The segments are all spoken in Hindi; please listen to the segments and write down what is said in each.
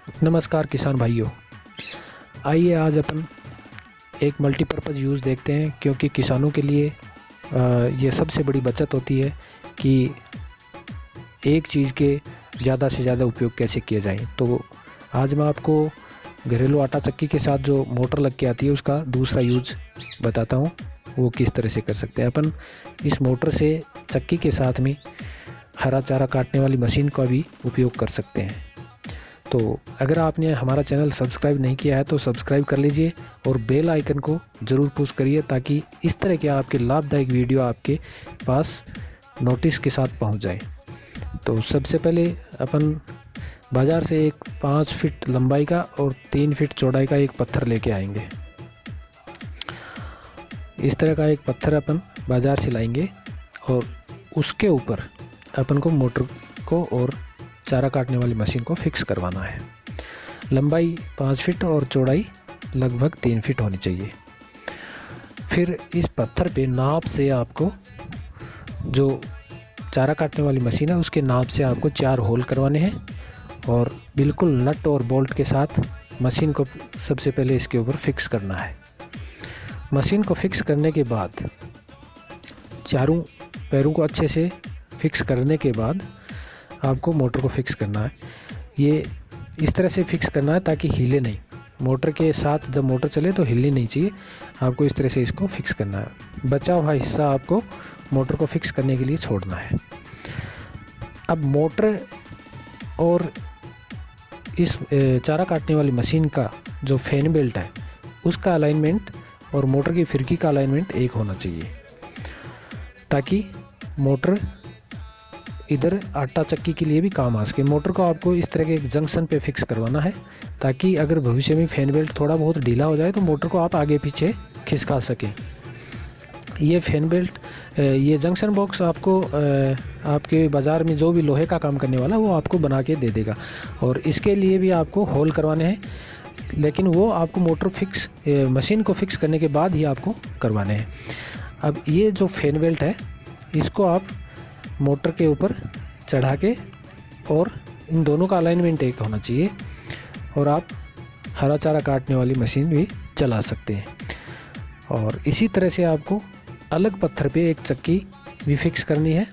नमस्कार किसान भाइयों। आइए आज अपन एक मल्टीपर्पज़ यूज़ देखते हैं, क्योंकि किसानों के लिए ये सबसे बड़ी बचत होती है कि एक चीज़ के ज़्यादा से ज़्यादा उपयोग कैसे किया जाए। तो आज मैं आपको घरेलू आटा चक्की के साथ जो मोटर लग के आती है उसका दूसरा यूज़ बताता हूँ, वो किस तरह से कर सकते हैं। अपन इस मोटर से चक्की के साथ में हरा चारा काटने वाली मशीन का भी उपयोग कर सकते हैं। तो अगर आपने हमारा चैनल सब्सक्राइब नहीं किया है तो सब्सक्राइब कर लीजिए और बेल आइकन को ज़रूर पुश करिए, ताकि इस तरह के आपके लाभदायक वीडियो आपके पास नोटिस के साथ पहुंच जाए। तो सबसे पहले अपन बाज़ार से एक 5 फीट लंबाई का और 3 फीट चौड़ाई का एक पत्थर लेके आएंगे। इस तरह का एक पत्थर अपन बाज़ार से लाएंगे और उसके ऊपर अपन को मोटर को और चारा काटने वाली मशीन को फिक्स करवाना है। लंबाई 5 फीट और चौड़ाई लगभग 3 फीट होनी चाहिए। फिर इस पत्थर पे नाप से आपको, जो चारा काटने वाली मशीन है उसके नाप से आपको 4 होल करवाने हैं और बिल्कुल नट और बोल्ट के साथ मशीन को सबसे पहले इसके ऊपर फिक्स करना है। मशीन को फिक्स करने के बाद चारों पैरों को अच्छे से फिक्स करने के बाद आपको मोटर को फिक्स करना है। ये इस तरह से फिक्स करना है ताकि हिले नहीं। मोटर के साथ जब मोटर चले तो हिलनी नहीं चाहिए। आपको इस तरह से इसको फिक्स करना है। बचा हुआ हिस्सा आपको मोटर को फिक्स करने के लिए छोड़ना है। अब मोटर और इस चारा काटने वाली मशीन का जो फैन बेल्ट है उसका अलाइनमेंट और मोटर की फिरकी का अलाइनमेंट एक होना चाहिए, ताकि मोटर इधर आटा चक्की के लिए भी काम आ सके। मोटर को आपको इस तरह के एक जंक्शन पे फिक्स करवाना है, ताकि अगर भविष्य में फैन बेल्ट थोड़ा बहुत ढीला हो जाए तो मोटर को आप आगे पीछे खिसका सकें। ये फैन बेल्ट, ये जंक्शन बॉक्स आपको आपके बाज़ार में जो भी लोहे का काम करने वाला वो आपको बना के दे देगा, और इसके लिए भी आपको होल करवाने हैं, लेकिन वो आपको मोटर फिक्स मशीन को फिक्स करने के बाद ही आपको करवाने हैं। अब ये जो फैन बेल्ट है इसको आप मोटर के ऊपर चढ़ा के, और इन दोनों का अलाइनमेंट एक होना चाहिए, और आप हरा चारा काटने वाली मशीन भी चला सकते हैं। और इसी तरह से आपको अलग पत्थर पे एक चक्की भी फिक्स करनी है,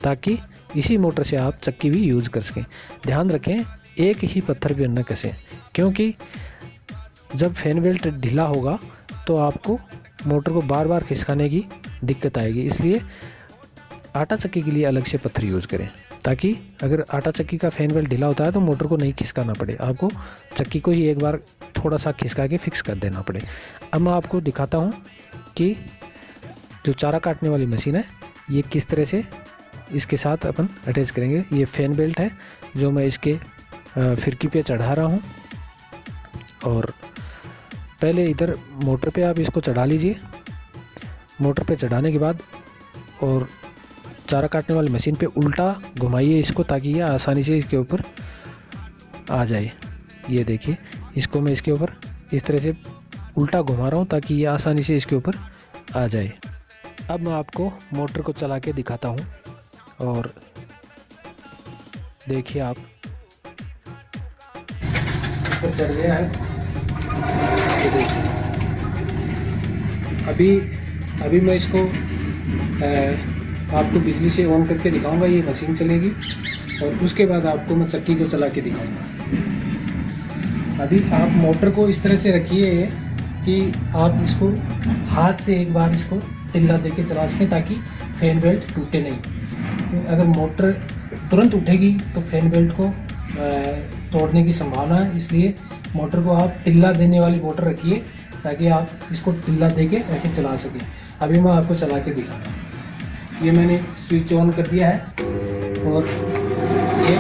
ताकि इसी मोटर से आप चक्की भी यूज़ कर सकें। ध्यान रखें एक ही पत्थर पे न कसें, क्योंकि जब फैन बेल्ट ढीला होगा तो आपको मोटर को बार बार खिसकाने की दिक्कत आएगी। इसलिए आटा चक्की के लिए अलग से पत्थर यूज़ करें, ताकि अगर आटा चक्की का फैन बेल्ट ढीला होता है तो मोटर को नहीं खिसकाना पड़े, आपको चक्की को ही एक बार थोड़ा सा खिसका के फिक्स कर देना पड़े। अब मैं आपको दिखाता हूँ कि जो चारा काटने वाली मशीन है ये किस तरह से इसके साथ अपन अटैच करेंगे। ये फैन बेल्ट है जो मैं इसके फिरकी पे चढ़ा रहा हूँ, और पहले इधर मोटर पे आप इसको चढ़ा लीजिए। मोटर पे चढ़ाने के बाद और चारा काटने वाली मशीन पे उल्टा घुमाइए इसको, ताकि ये आसानी से इसके ऊपर आ जाए। ये देखिए, इसको मैं इसके ऊपर इस तरह से उल्टा घुमा रहा हूँ ताकि ये आसानी से इसके ऊपर आ जाए। अब मैं आपको मोटर को चला के दिखाता हूँ, और देखिए आप ऊपर चढ़ गया है। ये देखिए, अभी मैं इसको आपको बिजली से ऑन करके दिखाऊंगा, ये मशीन चलेगी, और उसके बाद आपको मैं चक्की को चला के दिखाऊंगा। अभी आप मोटर को इस तरह से रखिए कि आप इसको हाथ से एक बार इसको टिल्ला देके चला सकें, ताकि फैन बेल्ट टूटे नहीं। तो अगर मोटर तुरंत उठेगी तो फैन बेल्ट को तोड़ने की संभावना है, इसलिए मोटर को आप टिल्ला देने वाली मोटर रखिए, ताकि आप इसको टिल्ला देके ऐसे चला सकें। अभी मैं आपको चला के दिखाता हूँ। ये मैंने स्विच ऑन कर दिया है, और ये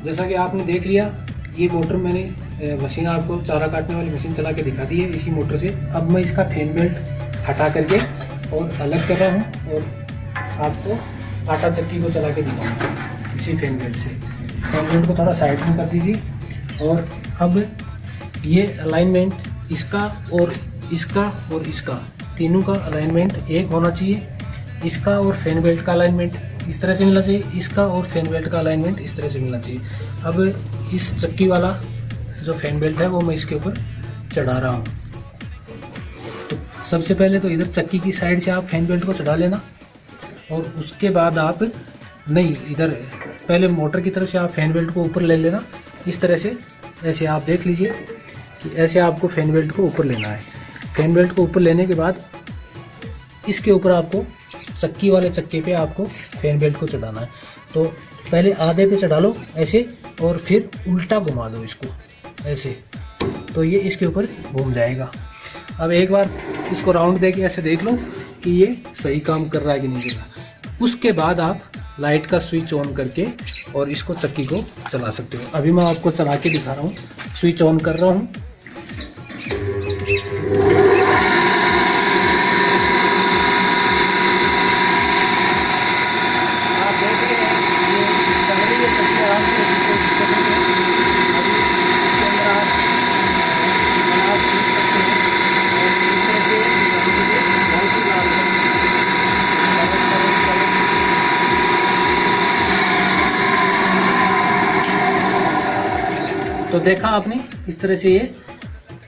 जैसा कि आपने देख लिया, ये मोटर मैंने मशीन आपको चारा काटने वाली मशीन चला के दिखा दी है इसी मोटर से। अब मैं इसका फैन बेल्ट हटा करके और अलग कर रहा हूँ, और आपको आटा चक्की को चला के दिखाऊंगा इसी फैन बेल्ट से। फैन बेल्ट को थोड़ा साइड में कर दीजिए। और अब ये अलाइनमेंट इसका और इसका तीनों का अलाइनमेंट एक होना चाहिए। इसका और फैन बेल्ट का अलाइनमेंट इस तरह से मिलना चाहिए, इसका और फैन बेल्ट का अलाइनमेंट इस तरह से मिलना चाहिए। अब इस चक्की वाला जो फैन बेल्ट है वो मैं इसके ऊपर चढ़ा रहा हूँ। तो सबसे पहले तो इधर चक्की की साइड से आप फैन बेल्ट को चढ़ा लेना, और उसके बाद आप नहीं इधर पहले मोटर की तरफ से आप फैन बेल्ट को ऊपर ले लेना इस तरह से। ऐसे आप देख लीजिए कि ऐसे आपको फैन बेल्ट को ऊपर लेना है। फैन बेल्ट को ऊपर लेने के बाद इसके ऊपर आपको चक्की वाले चक्के पे आपको फैन बेल्ट को चढ़ाना है। तो पहले आधे पे चढ़ा लो ऐसे, और फिर उल्टा घुमा दो इसको ऐसे, तो ये इसके ऊपर घूम जाएगा। अब एक बार इसको राउंड दे के ऐसे देख लो कि ये सही काम कर रहा है कि नहीं कर रहा। उसके बाद आप लाइट का स्विच ऑन करके और इसको चक्की को चला सकते हो। अभी मैं आपको चला के दिखा रहा हूँ। स्विच ऑन कर रहा हूँ। आप देख रहे हैं ये चल रही है चक्की आराम से, कोई दिक्कत नहीं है। अभी इसके अंदर आप अनाज पीस सकते हैं और इस तरह से बहुत ही लाभ है। तो देखा आपने इस तरह से ये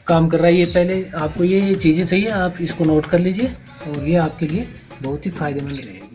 काम कर रहा है। ये पहले आपको ये चीज़ें चाहिए, आप इसको नोट कर लीजिए और ये आपके लिए बहुत ही फायदेमंद रहेगा।